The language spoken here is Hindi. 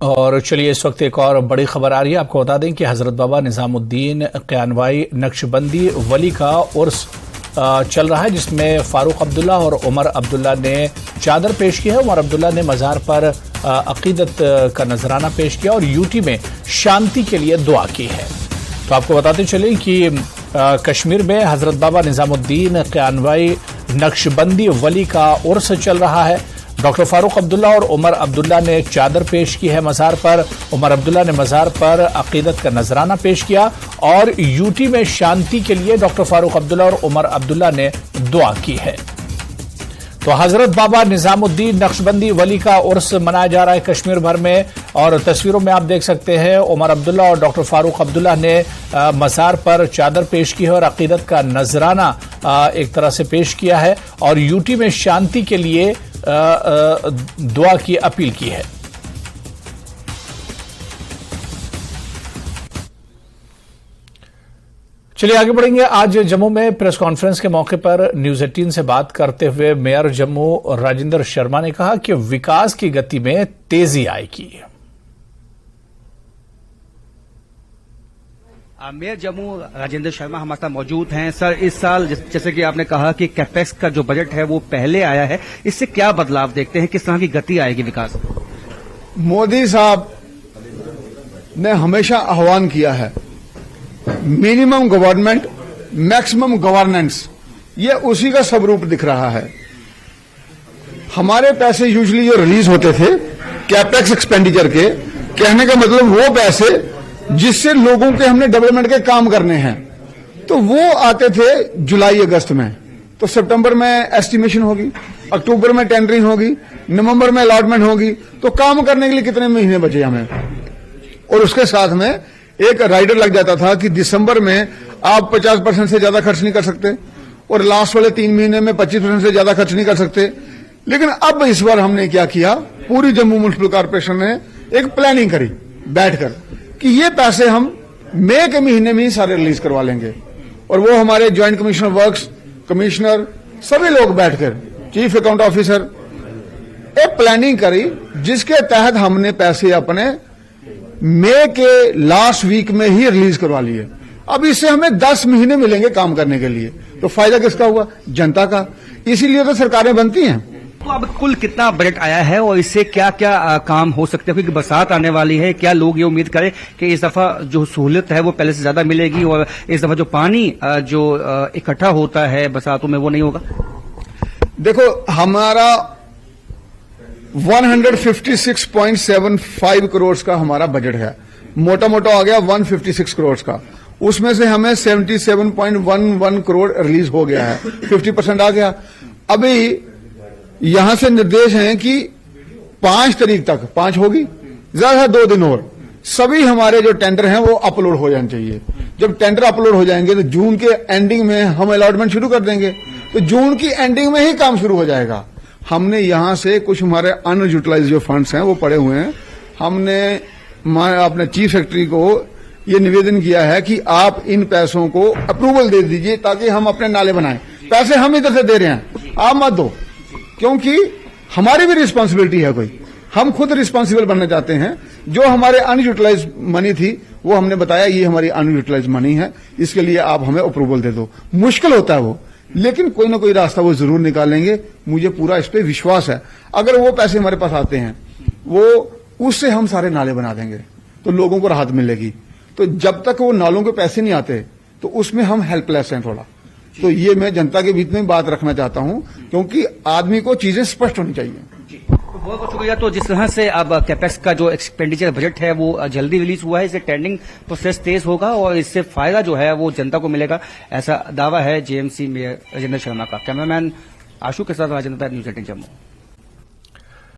और चलिए इस वक्त एक और बड़ी खबर आ रही है। आपको बता दें कि हजरत बाबा निजामुद्दीन क़यानवाई नक्शबंदी वली का उर्स चल रहा है, जिसमें फारूक अब्दुल्ला और उमर अब्दुल्ला ने चादर पेश की है। उमर अब्दुल्ला ने मज़ार पर अकीदत का नजराना पेश किया और यूटी में शांति के लिए दुआ की है। तो आपको बताते चले कि कश्मीर में हजरत बाबा निजामुद्दीन क़यानवाई नक्शबंदी वली का उर्स चल रहा है। डॉक्टर फारूक अब्दुल्ला और उमर अब्दुल्ला ने चादर पेश की है मज़ार पर। उमर अब्दुल्ला ने मज़ार पर अकीदत का नजराना पेश किया और यूटी में शांति के लिए डॉक्टर फारूक अब्दुल्ला और उमर अब्दुल्ला ने दुआ की है। तो हजरत बाबा निजामुद्दीन नक्शबंदी वली का उर्स मनाया जा रहा है कश्मीर भर में, और तस्वीरों में आप देख सकते हैं उमर अब्दुल्ला और डॉक्टर फारूक अब्दुल्ला ने मज़ार पर चादर पेश की है और अकीदत का नजराना एक तरह से पेश किया है और यूटी में शांति के लिए दुआ की अपील की है। चलिए आगे बढ़ेंगे। आज जम्मू में प्रेस कॉन्फ्रेंस के मौके पर न्यूज़ 18 से बात करते हुए मेयर जम्मू राजेंद्र शर्मा ने कहा कि विकास की गति में तेजी आएगी। मेयर जम्मू राजेंद्र शर्मा हमारे साथ मौजूद हैं। सर, इस साल जैसे कि आपने कहा कि कैपेक्स का जो बजट है वो पहले आया है, इससे क्या बदलाव देखते हैं, किस तरह की गति आएगी विकास? मोदी साहब ने हमेशा आह्वान किया है मिनिमम गवर्नमेंट मैक्सिमम गवर्नेंस, ये उसी का स्वरूप दिख रहा है। हमारे पैसे यूजुअली जो रिलीज होते थे कैपेक्स एक्सपेंडिचर के, कहने का मतलब वो पैसे जिससे लोगों के हमने डेवलपमेंट के काम करने हैं, तो वो आते थे जुलाई अगस्त में। तो सितंबर में एस्टिमेशन होगी, अक्टूबर में टेंडरिंग होगी, नवंबर में अलॉटमेंट होगी, तो काम करने के लिए कितने महीने बचे हमें। और उसके साथ में एक राइडर लग जाता था कि दिसंबर में आप 50% से ज्यादा खर्च नहीं कर सकते और लास्ट वाले 3 महीने में 25% से ज्यादा खर्च नहीं कर सकते। लेकिन अब इस बार हमने क्या किया, पूरी जम्मू म्युनिसिपल कॉर्पोरेशन ने एक प्लानिंग करी बैठकर कि ये पैसे हम मई के महीने में ही सारे रिलीज करवा लेंगे। और वो हमारे ज्वाइंट कमिश्नर वर्क्स, कमिश्नर, सभी लोग बैठकर, चीफ अकाउंट ऑफिसर, एक प्लानिंग करी जिसके तहत हमने पैसे अपने मई के लास्ट वीक में ही रिलीज करवा लिए। अब इससे हमें 10 महीने मिलेंगे काम करने के लिए। तो फायदा किसका हुआ? जनता का। इसीलिए तो सरकारें बनती हैं। तो अब कुल कितना बजट आया है और इससे क्या क्या काम हो सकते हैं, क्योंकि बरसात आने वाली है, क्या लोग ये उम्मीद करें कि इस दफा जो सहूलियत है वो पहले से ज्यादा मिलेगी और इस दफा जो पानी जो इकट्ठा होता है बरसातों में वो नहीं होगा? देखो, हमारा 156.75 करोड़ का हमारा बजट है, मोटा मोटा आ गया 156 करोड़ का। उसमें से हमें 77.11 करोड़ रिलीज हो गया है, 50% आ गया। अभी यहां से निर्देश हैं कि 5 तारीख तक, 5 होगी, ज्यादा 2 दिन और सभी हमारे जो टेंडर हैं वो अपलोड हो जाने चाहिए। जब टेंडर अपलोड हो जाएंगे तो जून के एंडिंग में हम अलॉटमेंट शुरू कर देंगे, तो जून की एंडिंग में ही काम शुरू हो जाएगा। हमने यहां से कुछ हमारे अनयूटिलाइज जो फंड्स हैं वो पड़े हुए हैं, हमने अपने चीफ सेक्रेटरी को ये निवेदन किया है कि आप इन पैसों को अप्रूवल दे दीजिए ताकि हम अपने नाले बनाएं। पैसे हम इधर से दे रहे हैं, आप मत दो, क्योंकि हमारी भी रिस्पांसिबिलिटी है कोई, हम खुद रिस्पांसिबल बनना चाहते हैं। जो हमारे अनयूटिलाइज मनी थी वो हमने बताया ये हमारी अनयूटिलाइज मनी है, इसके लिए आप हमें अप्रूवल दे दो। मुश्किल होता है वो, लेकिन कोई ना कोई रास्ता वो जरूर निकालेंगे, मुझे पूरा इस पे विश्वास है। अगर वो पैसे हमारे पास आते हैं वो उससे हम सारे नाले बना देंगे तो लोगों को राहत मिलेगी। तो जब तक वो नालों के पैसे नहीं आते तो उसमें हम हेल्पलेस हैं थोड़ा। तो ये मैं जनता के बीच में बात रखना चाहता हूं, क्योंकि आदमी को चीजें स्पष्ट होनी चाहिए। तो बहुत शुक्रिया। तो जिस तरह से अब कैपेक्स का जो एक्सपेंडिचर बजट है वो जल्दी रिलीज हुआ है, इससे टेंडरिंग प्रोसेस तेज होगा और इससे फायदा जो है वो जनता को मिलेगा, ऐसा दावा है जेएमसी मेयर राजेंद्र शर्मा का। कैमरामैन आशु के साथ राजेंद्र, न्यूज़ 18 जम्मू।